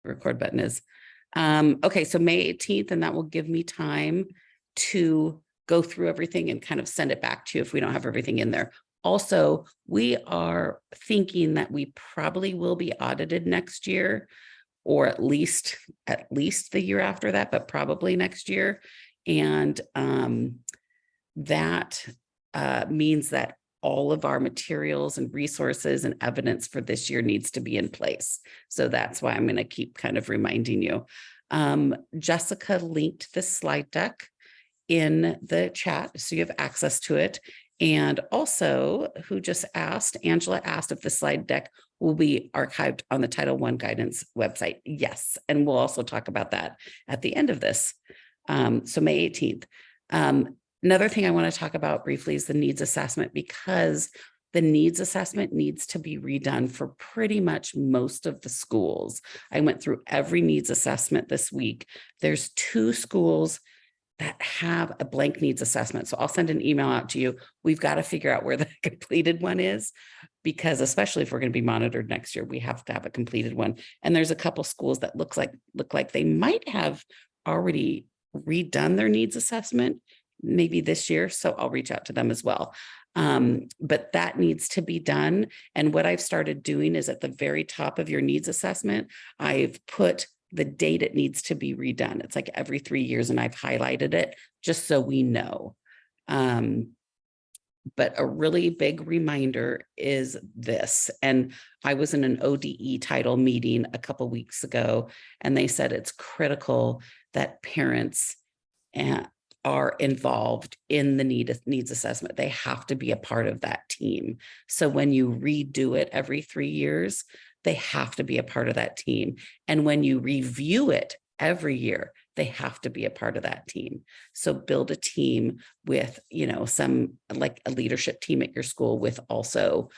record button is. Okay, so May 18th, and that will give me time to go through everything and kind of send it back to you if we don't have everything in there. Also, we are thinking that we probably will be audited next year, or at least the year after that, but probably next year. And that means that all of our materials and resources and evidence for this year needs to be in place. So that's why I'm going to keep kind of reminding you. Jessica linked this slide deck in the chat, so you have access to it. And also, who just asked, Angela asked if the slide deck will be archived on the Title I guidance website. Yes, and we'll also talk about that at the end of this. So May 18th. Another thing I want to talk about briefly is the needs assessment, because the needs assessment needs to be redone for pretty much most of the schools. I went through every needs assessment this week. There's 2 schools that have a blank needs assessment. So I'll send an email out to you. We've got to figure out where the completed one is, because especially if we're going to be monitored next year, we have to have a completed one. And there's a couple schools that look like they might have already redone their needs assessment, maybe this year. So I'll reach out to them as well. But that needs to be done. And what I've started doing is at the very top of your needs assessment, I've put the date it needs to be redone. It's like every 3 years, and I've highlighted it just so we know. But a really big reminder is this. And I was in an ODE title meeting a couple weeks ago, and they said it's critical that parents are involved in the needs assessment. They have to be a part of that team. So when you redo it every 3 years, they have to be a part of that team. And when you review it every year, they have to be a part of that team. So build a team with, some like a leadership team at your school with also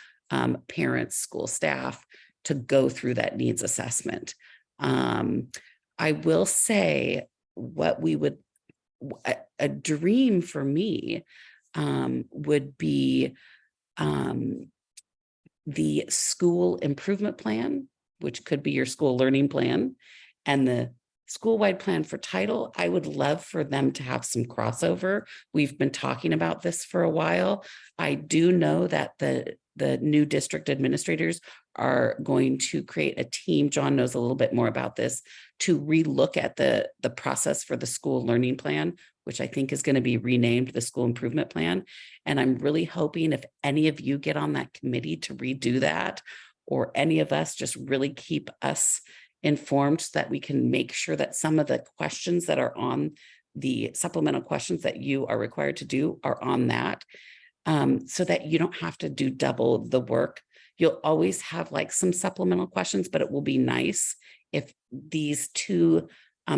parents, school staff to go through that needs assessment. I will say what we would, a dream for me would be the school improvement plan, which could be your school learning plan, and the school-wide plan for title. I would love for them to have some crossover. We've been talking about this for a while. I do know that the new district administrators are going to create a team. John knows a little bit more about this, to relook at the process for the school learning plan, which I think is going to be renamed the school improvement plan. And I'm really hoping if any of you get on that committee to redo that, or any of us, just really keep us informed so that we can make sure that some of the questions that are on the supplemental questions that you are required to do are on that, so that you don't have to do double the work. You'll always have like some supplemental questions, but it will be nice if these 2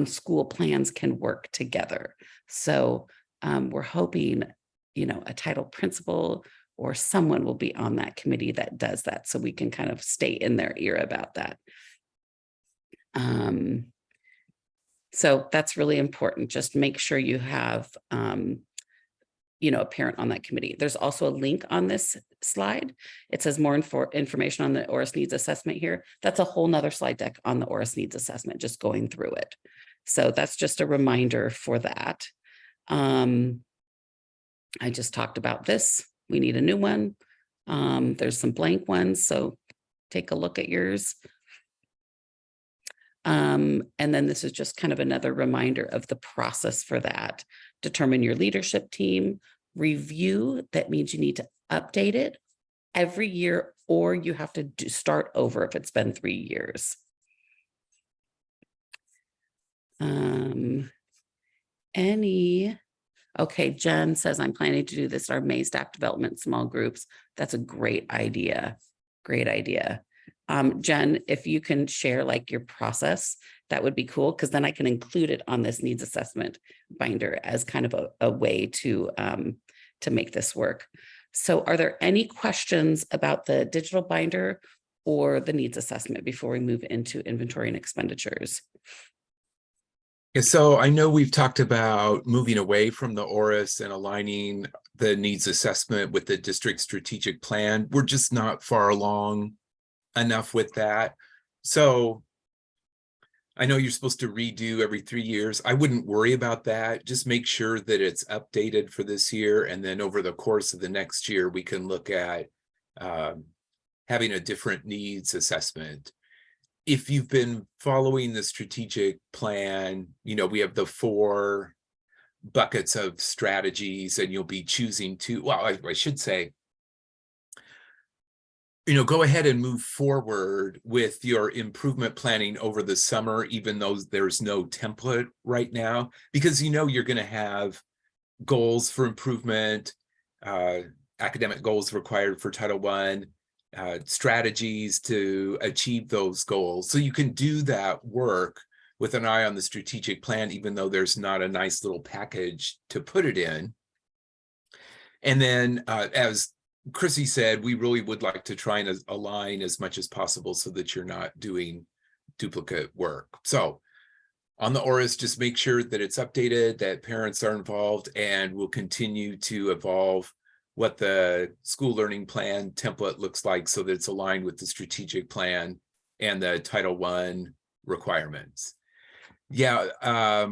school plans can work together. So we're hoping, a title principal or someone will be on that committee that does that, so we can kind of stay in their ear about that. So that's really important. Just make sure you have, a parent on that committee. There's also a link on this slide. It says more information on the ORAS needs assessment here. That's a whole nother slide deck on the ORAS needs assessment, just going through it. So that's just a reminder for that. I just talked about this. We need a new one. There's some blank ones, so take a look at yours. And then this is just kind of another reminder of the process for that. Determine your leadership team, review. That means you need to update it every year, or you have to start over if it's been 3 years. Okay, Jen says, I'm planning to do this our May staff development small groups. That's a great idea. Great idea. Jen, if you can share like your process, that would be cool, because then I can include it on this needs assessment binder as kind of a way to make this work. So are there any questions about the digital binder or the needs assessment before we move into inventory and expenditures? Yeah, so I know we've talked about moving away from the ORAS and aligning the needs assessment with the district strategic plan. We're just not far along enough with that. So I know you're supposed to redo every 3 years. I wouldn't worry about that. Just make sure that it's updated for this year. And then over the course of the next year, we can look at having a different needs assessment. If you've been following the strategic plan, we have the 4 buckets of strategies, and you'll be choosing to, well, I should say, go ahead and move forward with your improvement planning over the summer, even though there's no template right now, because you're going to have goals for improvement, academic goals required for Title I, strategies to achieve those goals. So you can do that work with an eye on the strategic plan, even though there's not a nice little package to put it in. And then, as Chrissy said, we really would like to try and align as much as possible so that you're not doing duplicate work. So on the ORIS, just make sure that it's updated, that parents are involved, and we'll continue to evolve what the school learning plan template looks like so that it's aligned with the strategic plan and the Title I requirements. Yeah,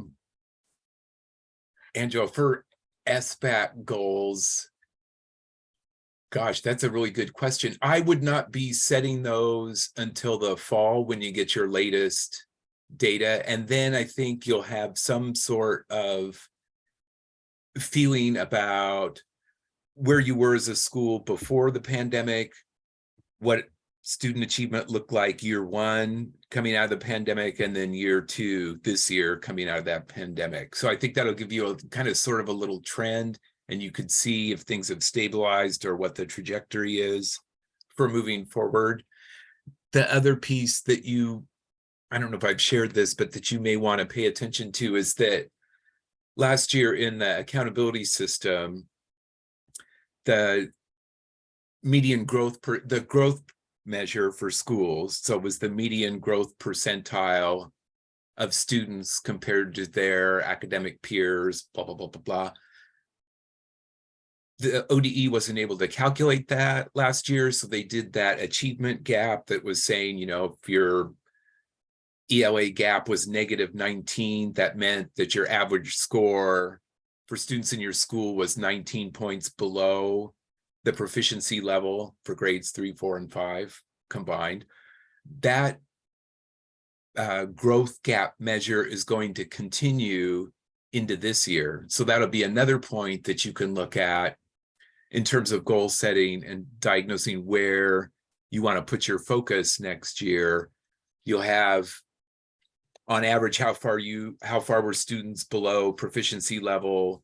Angela, for SBAC goals, gosh, that's a really good question. I would not be setting those until the fall when you get your latest data. And then I think you'll have some sort of feeling about where you were as a school before the pandemic, what student achievement looked like year 1 coming out of the pandemic, and then year 2 this year coming out of that pandemic. So I think that'll give you a kind of sort of a little trend, and you could see if things have stabilized or what the trajectory is for moving forward. The other piece that I don't know if I've shared this, but that you may want to pay attention to is that last year in the accountability system, the median growth, the growth measure for schools, so it was the median growth percentile of students compared to their academic peers, blah, blah, blah, blah, blah. The ODE wasn't able to calculate that last year, so they did that achievement gap that was saying, if your ELA gap was -19, that meant that your average score for students in your school was 19 points below the proficiency level for grades 3, 4, and 5 combined. That growth gap measure is going to continue into this year. So that'll be another point that you can look at in terms of goal setting and diagnosing where you want to put your focus next year. You'll have, on average, how far were students below proficiency level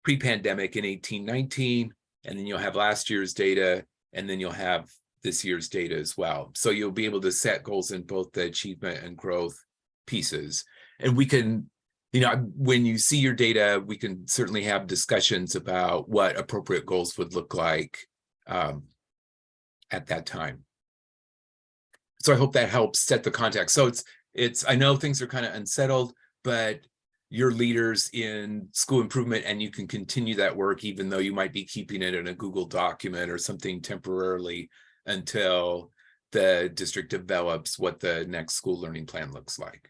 pre-pandemic in 18-19, and then you'll have last year's data, and then you'll have this year's data as well. So you'll be able to set goals in both the achievement and growth pieces. And we can, when you see your data, we can certainly have discussions about what appropriate goals would look like at that time. So I hope that helps set the context. So it's I know things are kind of unsettled, but you're leaders in school improvement, and you can continue that work even though you might be keeping it in a Google document or something temporarily until the district develops what the next school learning plan looks like.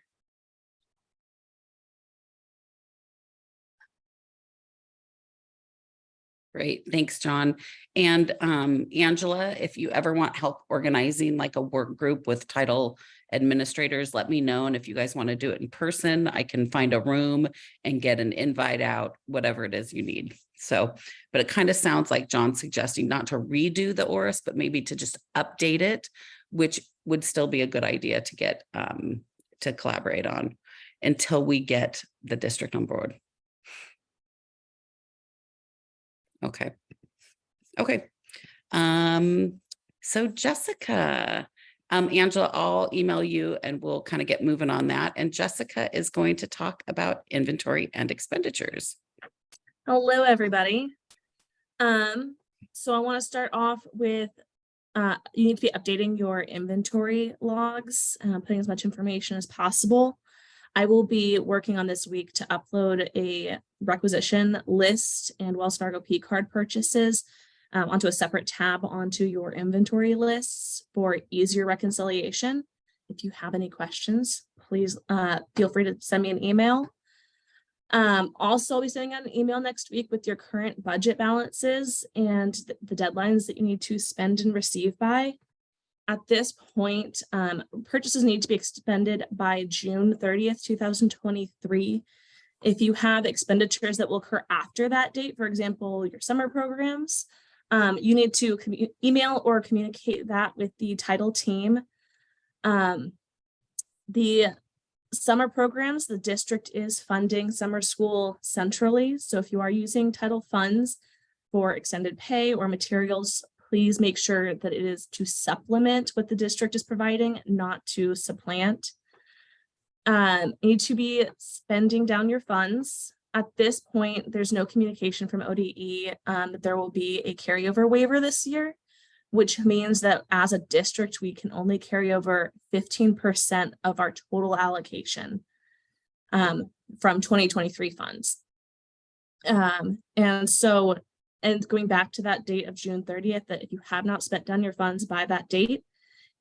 Great. Thanks, John. And Angela, if you ever want help organizing like a work group with title administrators, let me know. And if you guys want to do it in person, I can find a room and get an invite out, whatever it is you need. So, but it kind of sounds like John's suggesting not to redo the ORIS, but maybe to just update it, which would still be a good idea to get to collaborate on until we get the district on board. Okay. So Jessica, Angela, I'll email you and we'll kind of get moving on that. And Jessica is going to talk about inventory and expenditures. Hello, everybody. So I want to start off with, you need to be updating your inventory logs, putting as much information as possible. I will be working on this week to upload a requisition list and Wells Fargo P card purchases onto a separate tab onto your inventory lists for easier reconciliation. If you have any questions, please feel free to send me an email. Also, I'll be sending out an email next week with your current budget balances and the deadlines that you need to spend and receive by. At this point, purchases need to be expended by June 30th, 2023. If you have expenditures that will occur after that date, for example, your summer programs, you need to email or communicate that with the title team. The summer programs, the district is funding summer school centrally. So if you are using title funds for extended pay or materials, please make sure that it is to supplement what the district is providing, not to supplant. You need to be spending down your funds. At this point, there's no communication from ODE that there will be a carryover waiver this year, which means that as a district, we can only carry over 15% of our total allocation from 2023 funds. And going back to that date of June 30th, that if you have not spent down your funds by that date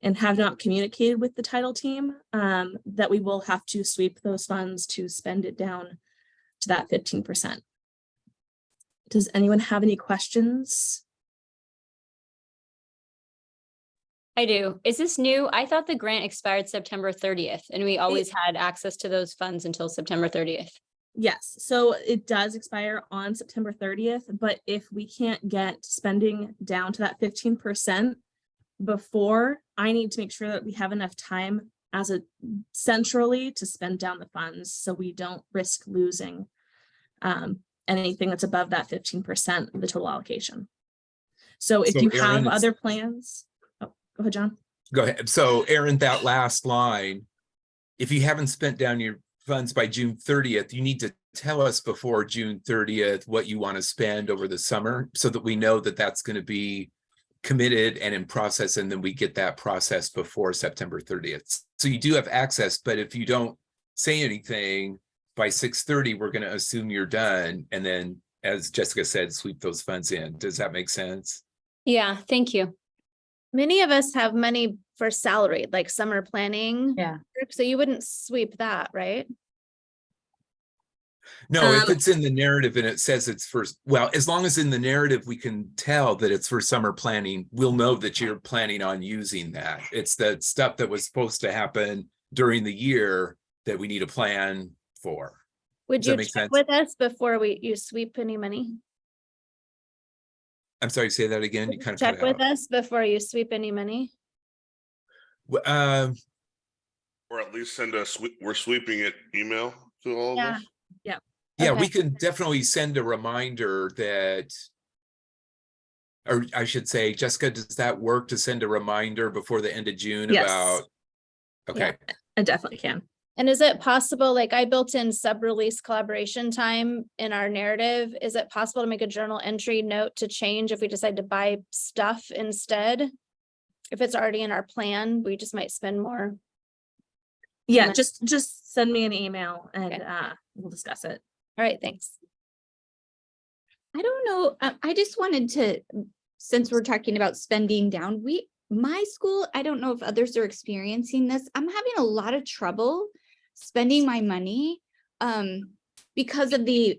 and have not communicated with the title team, that we will have to sweep those funds to spend it down to that 15%. Does anyone have any questions? I do. Is this new? I thought the grant expired September 30th and we always had access to those funds until September 30th. Yes, so it does expire on September 30th, but if we can't get spending down to that 15% before, I need to make sure that we have enough time as a centrally to spend down the funds so we don't risk losing anything that's above that 15% of the total allocation. So if So you Erin, have other plans, oh, go ahead, John. Go ahead. So Erin, that last line, if you haven't spent down your funds by June 30th, you need to tell us before June 30th what you want to spend over the summer so that we know that that's going to be committed and in process, and then we get that process before September 30th. So you do have access, but if you don't say anything by 6:30, we're going to assume you're done. And then, as Jessica said, sweep those funds in. Does that make sense? Yeah, thank you. Many of us have money for salary, like summer planning. Yeah. So you wouldn't sweep that, right? No, if it's in the narrative and it says it's for, well, as long as in the narrative we can tell that it's for summer planning, we'll know that you're planning on using that. It's the stuff that was supposed to happen during the year that we need a plan for. Would Does that you make check sense? with us before you sweep any money? I'm sorry, say that again. You kind of Check cut with out. us before you sweep any money? Or at least send us, we're sweeping it email to all of Yeah. us. Yeah, Okay. we can definitely send a reminder that, or I should say, Jessica, does that work to send a reminder before the end of June Yes. about? Okay, I definitely can. And is it possible, like I built in sub-release collaboration time in our narrative, is it possible to make a journal entry note to change if we decide to buy stuff instead? If it's already in our plan, we just might spend more. Yeah, Okay. just send me an email and Okay. we'll discuss it. All right, thanks. I don't know. I just wanted to, since we're talking about spending down, my school, I don't know if others are experiencing this. I'm having a lot of trouble spending my money because of the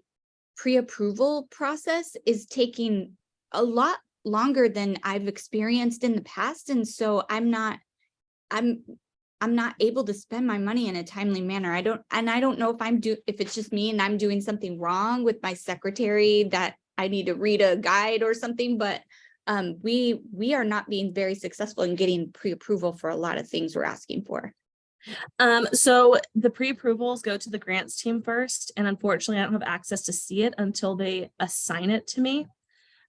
pre-approval process is taking a lot longer than I've experienced in the past. And so I'm not able to spend my money in a timely manner. I don't know if it's just me and I'm doing something wrong with my secretary that I need to read a guide or something, but we are not being very successful in getting pre-approval for a lot of things we're asking for. So the pre-approvals go to the grants team first, and unfortunately I don't have access to see it until they assign it to me.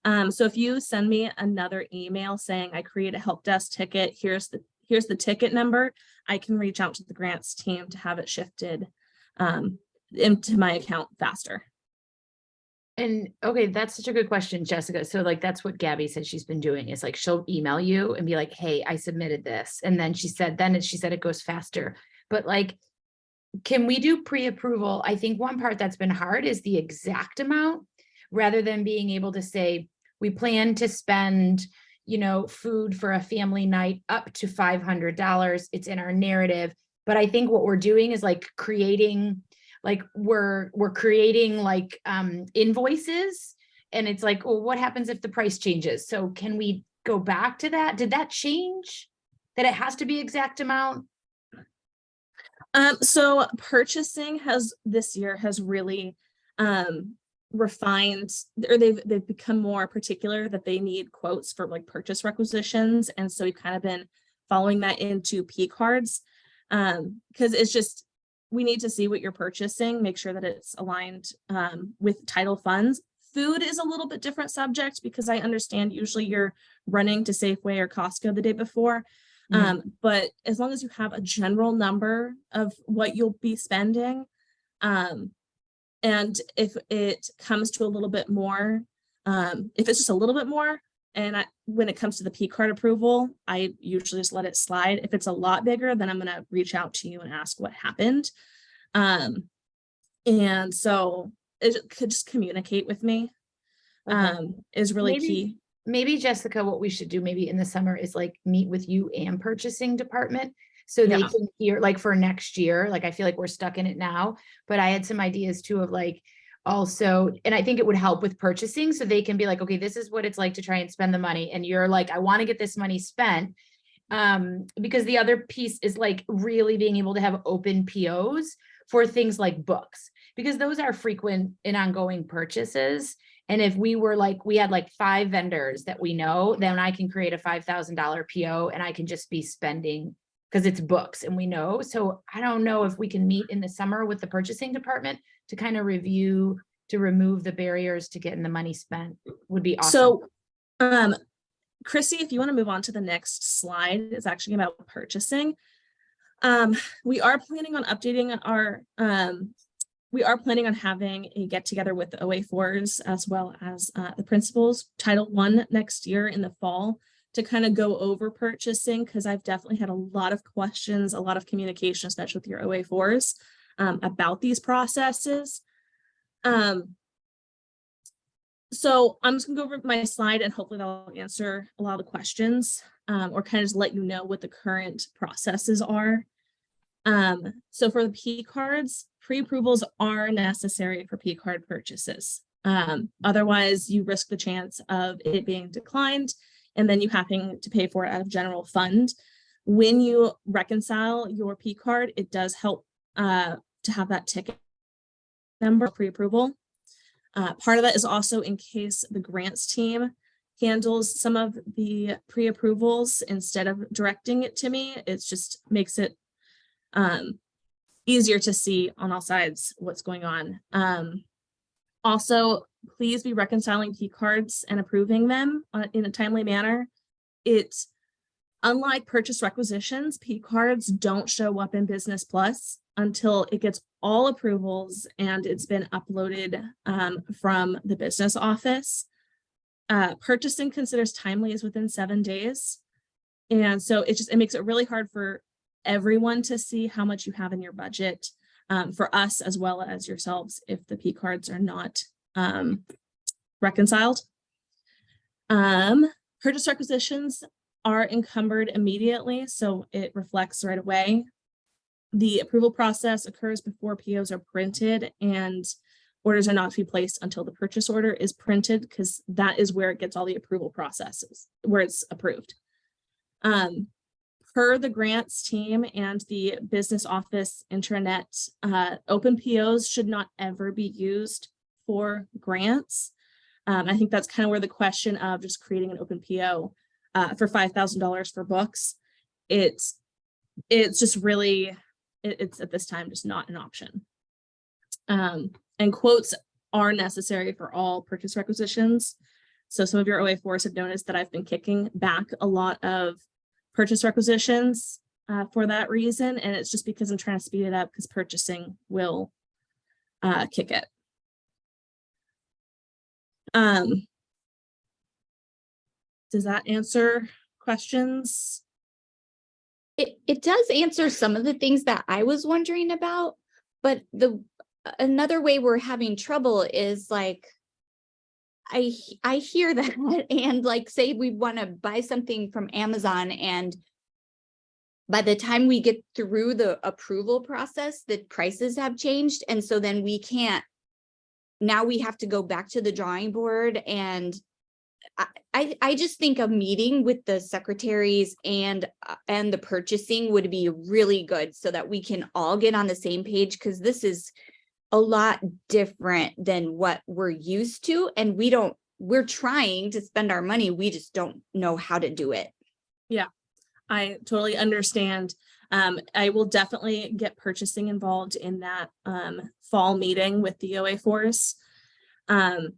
So if you send me another email saying I create a help desk ticket, here's the ticket number, I can reach out to the grants team to have it shifted into my account faster. And okay, that's such a good question, Jessica. So like, that's what Gabby said she's been doing is like, she'll email you and be like, hey, I submitted this. And then she said it goes faster. But like, can we do pre-approval? I think one part that's been hard is the exact amount rather than being able to say, we plan to spend, food for a family night up to $500. It's in our narrative. But I think what we're doing is like creating, like we're creating like invoices. And it's like, well, what happens if the price changes? So can we go back to that? Did that change? That it has to be exact amount? So purchasing this year has really refined, or they've become more particular that they need quotes for like purchase requisitions. And so we've kind of been following that into P cards. Because it's just, we need to see what you're purchasing, make sure that it's aligned with title funds. Food is a little bit different subject because I understand usually you're running to Safeway or Costco the day before. But as long as you have a general number of what you'll be spending, and if it comes to a little bit more, if it's just a little bit more, and when it comes to the P card approval, I usually just let it slide. If it's a lot bigger, then I'm going to reach out to you and ask what happened. And so it could just communicate with me, is really key. Maybe Jessica, what we should do maybe in the summer is like meet with you and purchasing department. So they Yeah. can hear like for next year, like I feel like we're stuck in it now, but I had some ideas too of like also, and I think it would help with purchasing. So they can be like, okay, this is what it's like to try and spend the money. And you're like, I want to get this money spent. Because the other piece is like really being able to have open POs for things like books, because those are frequent and ongoing purchases. And if we were like, we had like 5 vendors that we know, then I can create a $5,000 PO and I can just be spending because it's books and we know. So I don't know if we can meet in the summer with the purchasing department to kind of review, to remove the barriers to getting the money spent would be awesome. So, Chrissy, if you want to move on to the next slide, it's actually about purchasing. We are planning on updating our, we are planning on having a get together with the OA4s as well as the principals, Title I next year in the fall, to kind of go over purchasing, because I've definitely had a lot of questions, a lot of communication, especially with your OA4s, about these processes. So I'm just gonna go over my slide and hopefully that'll answer a lot of the questions, or kind of just let you know what the current processes are. So for the P cards, pre-approvals are necessary for P card purchases. Otherwise you risk the chance of it being declined and then you having to pay for it out of general fund. When you reconcile your P card, it does help to have that ticket number pre-approval. Part of that is also in case the grants team handles some of the pre-approvals instead of directing it to me. It just makes it easier to see on all sides what's going on. Also, please be reconciling P cards and approving them in a timely manner. Unlike purchase requisitions, P cards don't show up in Business Plus until it gets all approvals and it's been uploaded from the business office. Purchasing considers timely as within 7 days. And so it makes it really hard for everyone to see how much you have in your budget, for us as well as yourselves if the P cards are not reconciled. Purchase requisitions are encumbered immediately, so it reflects right away. The approval process occurs before POs are printed and orders are not to be placed until the purchase order is printed, because that is where it gets all the approval processes, where it's approved. Per the grants team and the business office intranet, open POs should not ever be used for grants. I think that's kind of where the question of just creating an open PO for $5,000 for books, it's just really, it's at this time just not an option. And quotes are necessary for all purchase requisitions. So some of your OA4s have noticed that I've been kicking back a lot of purchase requisitions for that reason. And it's just because I'm trying to speed it up because purchasing will kick it. Does that answer questions? It does answer some of the things that I was wondering about, but another way we're having trouble is like, I hear that and like say we want to buy something from Amazon and by the time we get through the approval process, the prices have changed. And so then we can't, now we have to go back to the drawing board. And I just think a meeting with the secretaries and the purchasing would be really good so that we can all get on the same page, because this is a lot different than what we're used to. And we're trying to spend our money. We just don't know how to do it. I totally understand. I will definitely get purchasing involved in that fall meeting with the OA4s. And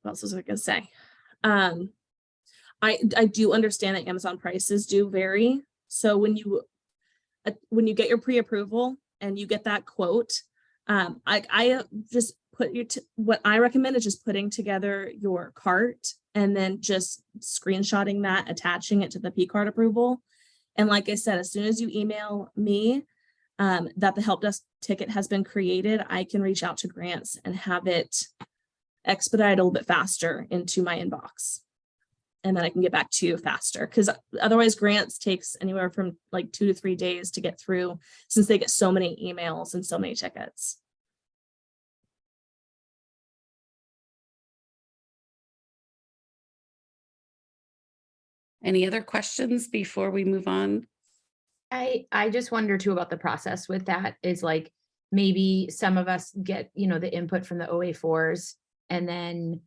what else was I gonna say? I do understand that Amazon prices do vary. So when you get your pre-approval and you get that quote, I just put what I recommend is just putting together your cart and then just screenshotting that, attaching it to the P-card approval. And like I said, as soon as you email me that the help desk ticket has been created, I can reach out to Grants and have it expedite a little bit faster into my inbox. And then I can get back to you faster, because otherwise Grants takes anywhere from like 2 to 3 days to get through, since they get so many emails and so many tickets. Any other questions before we move on? I just wonder too about the process with that is like, maybe some of us get, the input from the OA4s and then,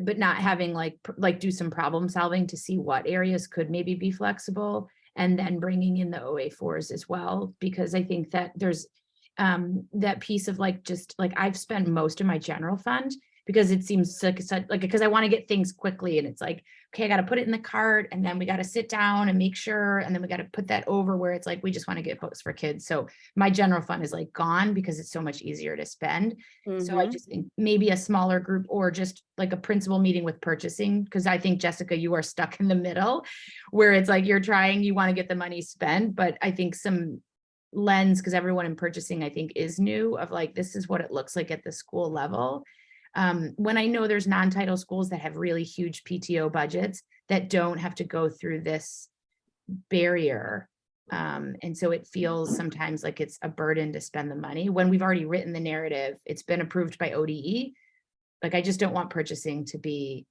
but not having like do some problem solving to see what areas could maybe be flexible, and then bringing in the OA4s as well, because I think that there's that piece of like, just like I've spent most of my general fund because it seems like because I want to get things quickly, and it's like, okay, I got to put it in the cart, and then we got to sit down and make sure, and then we got to put that over where it's like we just want to get books for kids. So my general fund is like gone because it's so much easier to spend. So I just think maybe a smaller group, or just like a principal meeting with purchasing, because I think, Jessica, you are stuck in the middle where it's like you want to get the money spent, but I think some lens, because everyone in purchasing I think is new, of like, this is what it looks like at the school level. When I know there's non-title schools that have really huge PTO budgets that don't have to go through this barrier. And so it feels sometimes like it's a burden to spend the money when we've already written the narrative, it's been approved by ODE. Like, I just don't want purchasing to be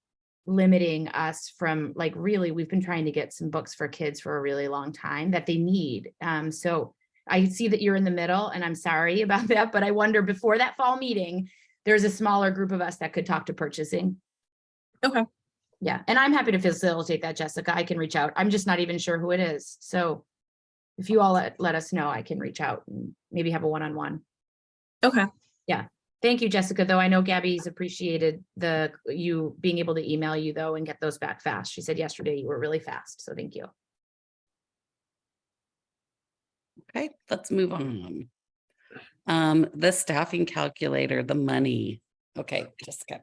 limiting us from, like, really, we've been trying to get some books for kids for a really long time that they need. So I see that you're in the middle, and I'm sorry about that, but I wonder, before that fall meeting, there's a smaller group of us that could talk to purchasing. Okay. Yeah. And I'm happy to facilitate that, Jessica. I can reach out. I'm just not even sure who it is. So if you all let us know, I can reach out and maybe have a one-on-one. Okay. Yeah. Thank you, Jessica, though. I know Gabby's appreciated you being able to email you though and get those back fast. She said yesterday you were really fast. So thank you. Okay, let's move on. The staffing calculator, the money. Okay, Jessica.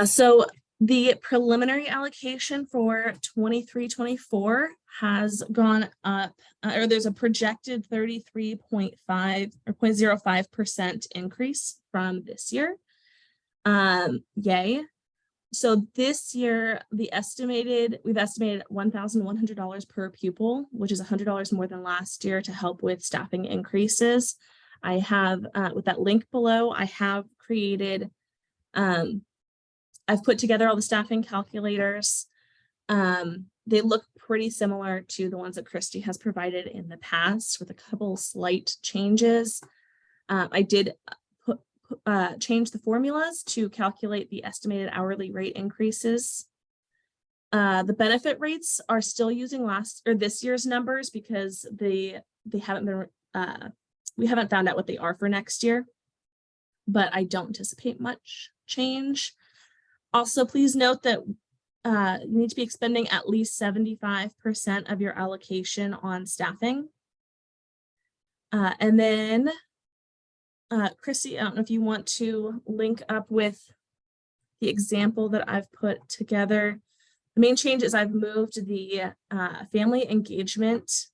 So the preliminary allocation for 23-24 has gone up, or there's a projected 33.5 or 0.05% increase from this year. Yay. So this year, we've estimated $1,100 per pupil, which is $100 more than last year, to help with staffing increases. I have, with that link below, I have created, I've put together all the staffing calculators. They look pretty similar to the ones that Christy has provided in the past, with a couple slight changes. I did change the formulas to calculate the estimated hourly rate increases. The benefit rates are still using this year's numbers, because they haven't been, we haven't found out what they are for next year, but I don't anticipate much change. Also, please note that you need to be expending at least 75% of your allocation on staffing. And then, Chrissy, I don't know if you want to link up with the example that I've put together. The main change is I've moved the family engagement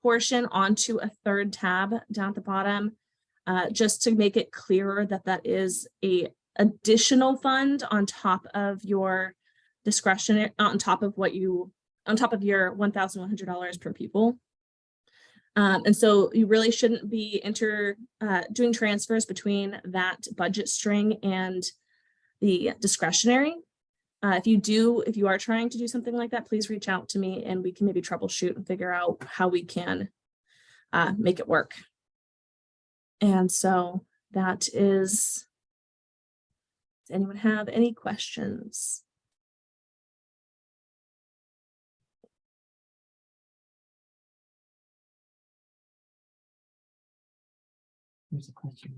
portion onto a third tab down at the bottom, just to make it clearer that that is a additional fund on top of your discretionary, on top of what you on top of your $1,100 per pupil. And so you really shouldn't be doing transfers between that budget string and the discretionary. If you are trying to do something like that, please reach out to me and we can maybe troubleshoot and figure out how we can make it work. And so that is, does anyone have any questions?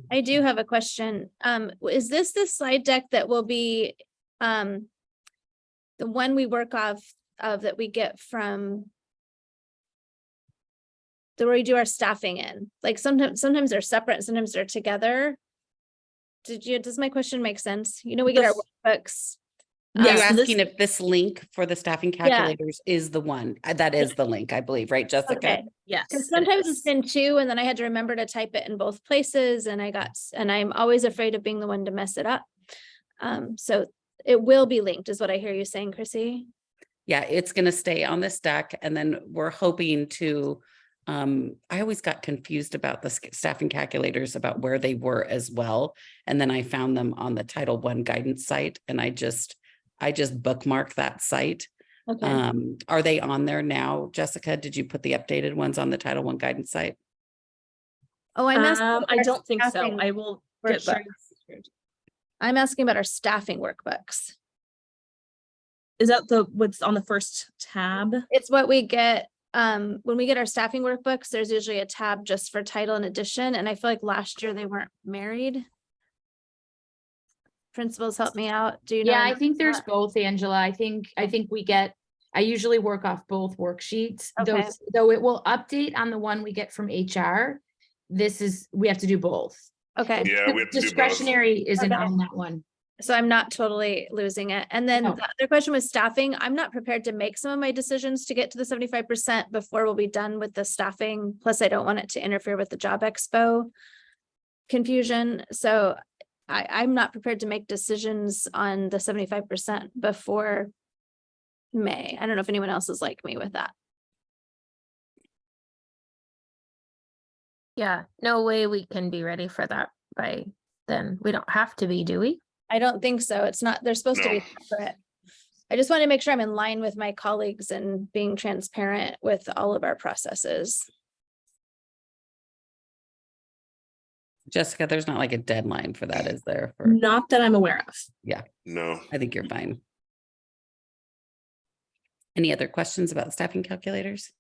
I do have a question. Is this the slide deck that will be, the one we work off of that we get from where we do our staffing in? Like sometimes they're separate, sometimes they're together. Does my question make sense? You know, we get our workbooks. Are you Yeah, so this- asking if this link for the staffing calculators is the one? That is the link, I believe, right, Jessica? Okay. Yes. Because it sometimes is. it's been two and then I had to remember to type it in both places and I'm always afraid of being the one to mess it up. So it will be linked is what I hear you saying, Chrissy. Yeah, it's gonna stay on this deck and then we're hoping to, I always got confused about the staffing calculators about where they were as well. And then I found them on the Title I guidance site and I just bookmarked that site. Okay. Are they on there now? Jessica, did you put the updated ones on the Title I guidance site? Oh, I'm asking. I about our don't think so. staffing I will get sure. workbooks. I'm asking about our staffing workbooks. Is that what's on the first tab? It's what we get, when we get our staffing workbooks, there's usually a tab just for title and addition, and I feel like last year they weren't married. Principals help me out. Do you know? Yeah, I think there's what? both, Angela. I think I usually work off both worksheets. Okay. Though it will update on the one we get from HR. We have to do both. Okay, Yeah, we have to do both. Discretionary isn't Okay. on that one. so I'm not totally losing it. And then No. the other question was staffing. I'm not prepared to make some of my decisions to get to the 75% before we'll be done with the staffing. Plus, I don't want it to interfere with the job expo confusion. So I'm not prepared to make decisions on the 75% before May. I don't know if anyone else is like me with that. Yeah, no way we can be ready for that by then. We don't have to be, do we? I don't think so. It's not, they're supposed to be No. separate. I just want to make sure I'm in line with my colleagues and being transparent with all of our processes. Jessica, there's not like a deadline for that, is there? For, Not that I'm aware of. No. I think you're fine. Any other questions about staffing calculators?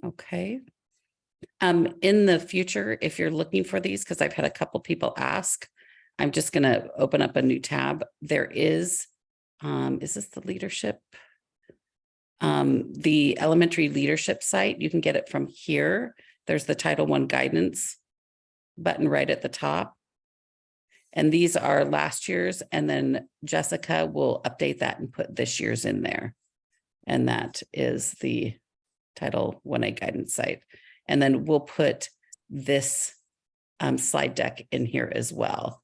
Okay. In the future, if you're looking for these, because I've had a couple people ask, I'm just gonna open up a new tab. There is this the leadership? The elementary leadership site, you can get it from here. There's the Title I guidance button right at the top. And these are last year's, and then Jessica will update that and put this year's in there. And that is the Title I guidance site. And then we'll put this slide deck in here as well.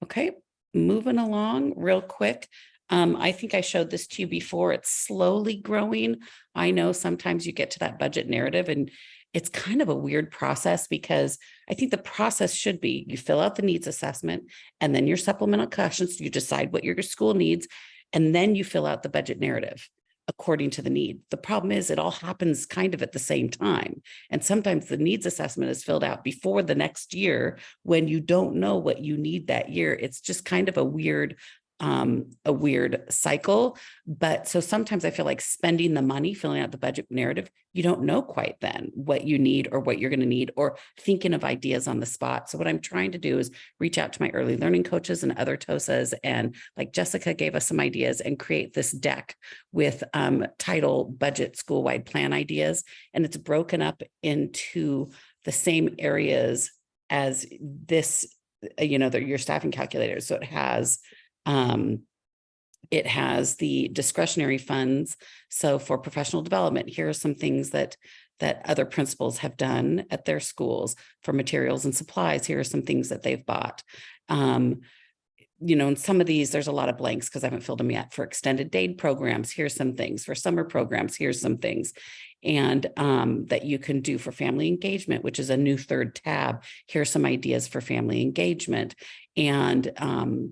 Okay, moving along real quick. I think I showed this to you before. It's slowly growing. I know sometimes you get to that budget narrative and it's kind of a weird process because I think the process should be you fill out the needs assessment and then your supplemental questions, you decide what your school needs, and then you fill out the budget narrative according to the need. The problem is it all happens kind of at the same time. And sometimes the needs assessment is filled out before the next year when you don't know what you need that year. It's just kind of a weird cycle. But so sometimes I feel like spending the money, filling out the budget narrative, you don't know quite then what you need or what you're going to need, or thinking of ideas on the spot. So what I'm trying to do is reach out to my early learning coaches and other TOSAs, and like Jessica gave us some ideas, and create this deck with title, budget, school-wide plan ideas. And it's broken up into the same areas as this, your staffing calculator. So it has the discretionary funds. So for professional development, here are some things that that other principals have done at their schools for materials and supplies. Here are some things that they've bought. You know, in some of these, there's a lot of blanks because I haven't filled them yet. For extended day programs, here's some things. For summer programs, here's some things. And that you can do for family engagement, which is a new third tab. Here's some ideas for family engagement. And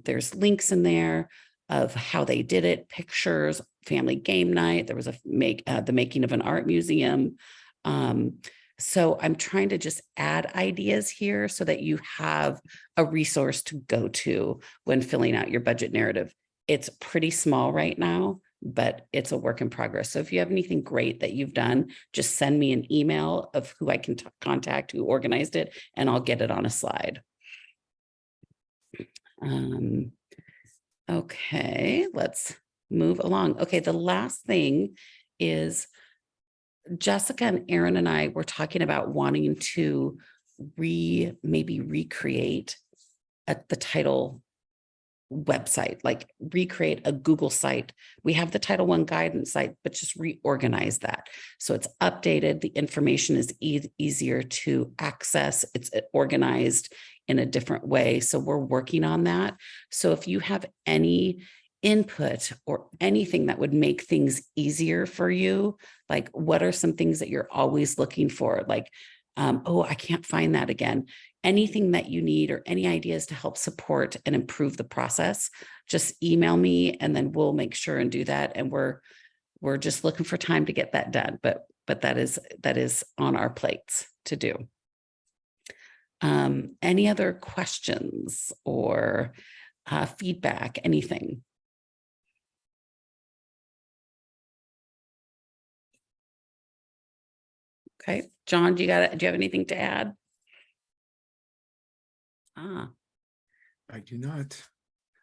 there's links in there of how they did it, pictures, family game night. There was the making of an art museum. So I'm trying to just add ideas here so that you have a resource to go to when filling out your budget narrative. It's pretty small right now, but it's a work in progress. So if you have anything great that you've done, just send me an email of who I can contact, who organized it, and I'll get it on a slide. Okay, let's move along. Okay, the last thing is Jessica and Aaron and I were talking about wanting to maybe recreate the title website, like recreate a Google site. We have the Title I guidance site, but just reorganize that. So it's updated. The information is easier to access. It's organized in a different way. So we're working on that. So if you have any input or anything that would make things easier for you, like what are some things that you're always looking for? Like, oh, I can't find that again. Anything that you need or any ideas to help support and improve the process, just email me and then we'll make sure and do that. And we're just looking for time to get that done. But that is on our plates to do. Any other questions or feedback, anything? Okay, John, do you have anything to add? I do not.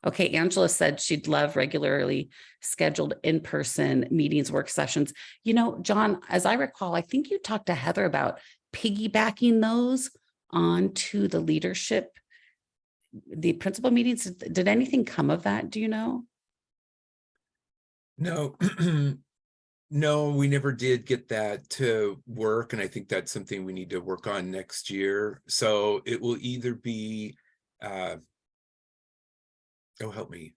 Okay, Angela said she'd love regularly scheduled in-person meetings, work sessions. You know, John, as I recall, I think you talked to Heather about piggybacking those onto the leadership, the principal meetings. Did anything come of that? Do you know? No, no, we never did get that to work. And I think that's something we need to work on next year. So it will either be, oh, help me.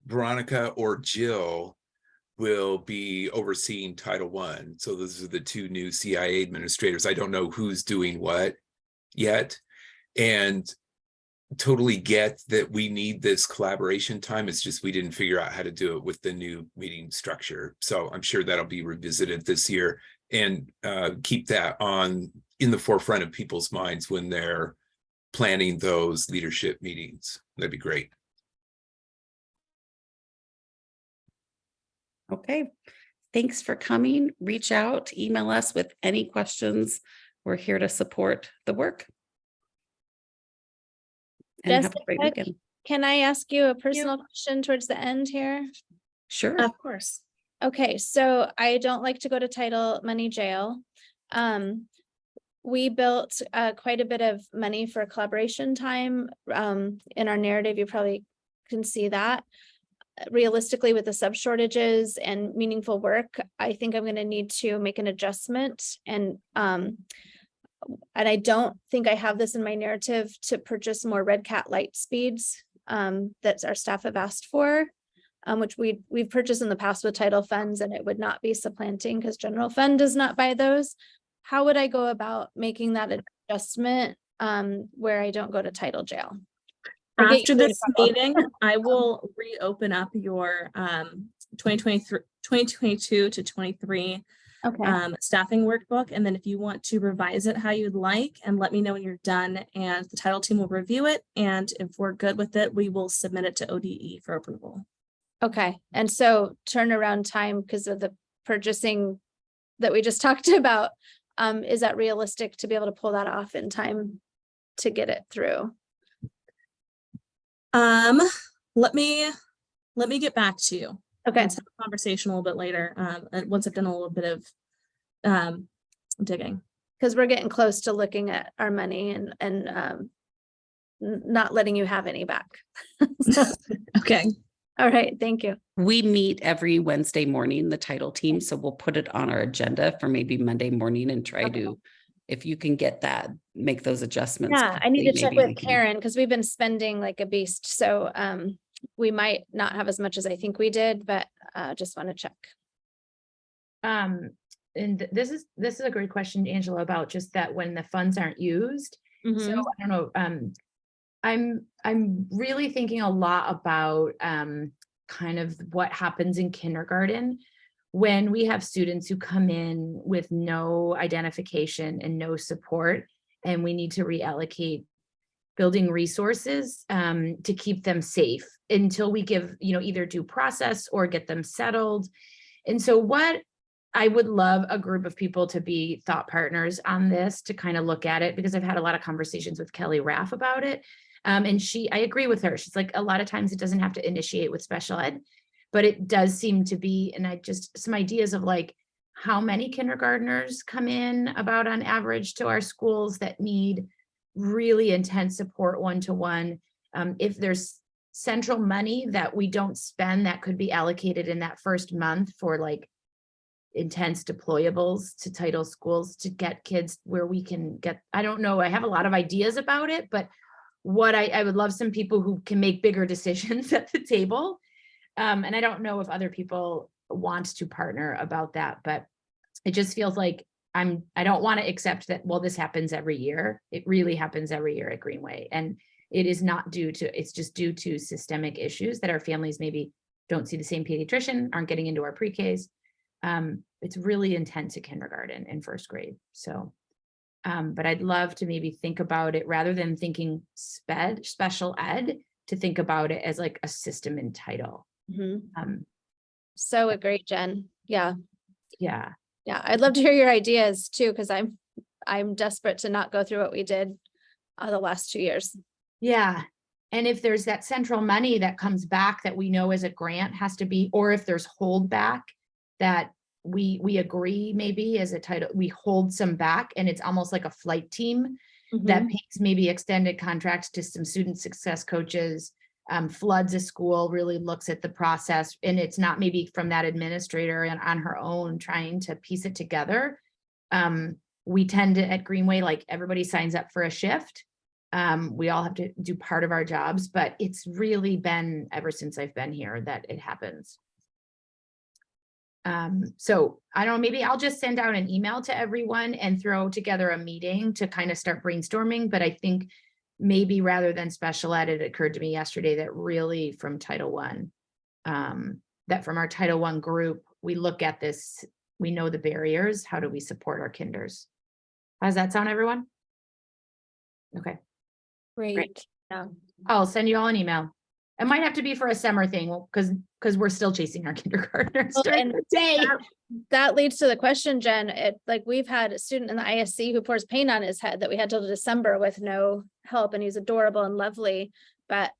Veronica or Jill will be overseeing Title I. So those are the two new CIA administrators. I don't know who's doing what yet. And totally get that we need this collaboration time. It's just we didn't figure out how to do it with the new meeting structure. So I'm sure that'll be revisited this year and keep that in the forefront of people's minds when they're planning those leadership meetings. That'd be great. Okay, thanks for coming. Reach out, email us with any questions. We're here to support the work. And have a great Jessica, weekend. can I ask you a personal question towards the end here? Sure. Of course. Okay, so I don't like to go to title money jail. We built quite a bit of money for collaboration time in our narrative. You probably can see that. Realistically, with the sub shortages and meaningful work, I think I'm going to need to make an adjustment. And I don't think I have this in my narrative to purchase more Red Cat light speeds that our staff have asked for, which we've purchased in the past with title funds, and it would not be supplanting because general fund does not buy those. How would I go about making that adjustment where I don't go to title jail? After this meeting, I will reopen up your 2022 to 23 staffing workbook. And then if you want to revise it how you'd like, and let me know when you're done, and the title team will review it. And if we're good with it, we will submit it to ODE for approval. Okay. And so turnaround time, because of the purchasing that we just talked about, is that realistic to be able to pull that off in time to get it through? Let me get back to you. Okay. Let's have a conversation a little bit later. And once I've done a little bit of digging. Because we're getting close to looking at our money and not letting you have any back. Okay. All right, thank you. We meet every Wednesday morning, the title team, so we'll put it on our agenda for maybe Monday morning and try Okay. to, if you can get that, make those adjustments. Yeah, I need to quickly, check maybe we with can- Karen because we've been spending like a beast. So we might not have as much as I think we did, but just want to check. And this is a great question, Angela, about just that when the funds aren't used. So Mhm. I don't know, I'm really thinking a lot about kind of what happens in kindergarten when we have students who come in with no identification and no support, and we need to reallocate building resources to keep them safe until we give, either due process or get them settled. And so what I would love a group of people to be thought partners on this, to kind of look at it, because I've had a lot of conversations with Kelly Raff about it. And I agree with her. She's like, a lot of times it doesn't have to initiate with special ed, but it does seem to be, and some ideas of like, how many kindergartners come in about on average to our schools that need really intense support one-to-one. If there's central money that we don't spend that could be allocated in that first month for like intense deployables to title schools to get kids where we can get, I don't know, I have a lot of ideas about it, but what I would love some people who can make bigger decisions at the table. And I don't know if other people want to partner about that, but it just feels like I don't want to accept that, well, this happens every year. It really happens every year at Greenway. And it is not it's just due to systemic issues that our families maybe don't see the same pediatrician, aren't getting into our pre-Ks. It's really intense at kindergarten and first grade. So, but I'd love to maybe think about it rather than thinking special ed, to think about it as like a system in title. Mhm. So agree, Jen. Yeah. Yeah. Yeah. I'd love to hear your ideas too, because I'm desperate to not go through what we did the last 2 years. Yeah. And if there's that central money that comes back that we know as a grant has to be, or if there's holdback that we agree maybe as a title, we hold some back, and it's almost like a flight team that Mhm. pays maybe extended contracts to some student success coaches, floods a school, really looks at the process, and it's not maybe from that administrator and on her own trying to piece it together. We tend to at Greenway, like everybody signs up for a shift. We all have to do part of our jobs, but it's really been ever since I've been here that it happens. So I don't know, maybe I'll just send out an email to everyone and throw together a meeting to kind of start brainstorming. But I think maybe rather than special ed, it occurred to me yesterday that really from Title I, that from our Title I group, we look at this, we know the barriers. How do we support our kinders? How does that sound, everyone? Okay. Great. Yeah. I'll send you all an email. It might have to be for a summer thing, because we're still chasing our kindergartners Well, during and the day. That leads to the question, Jen. Like we've had a student in the ISC who pours paint on his head that we had till December with no help, and he's adorable and lovely. But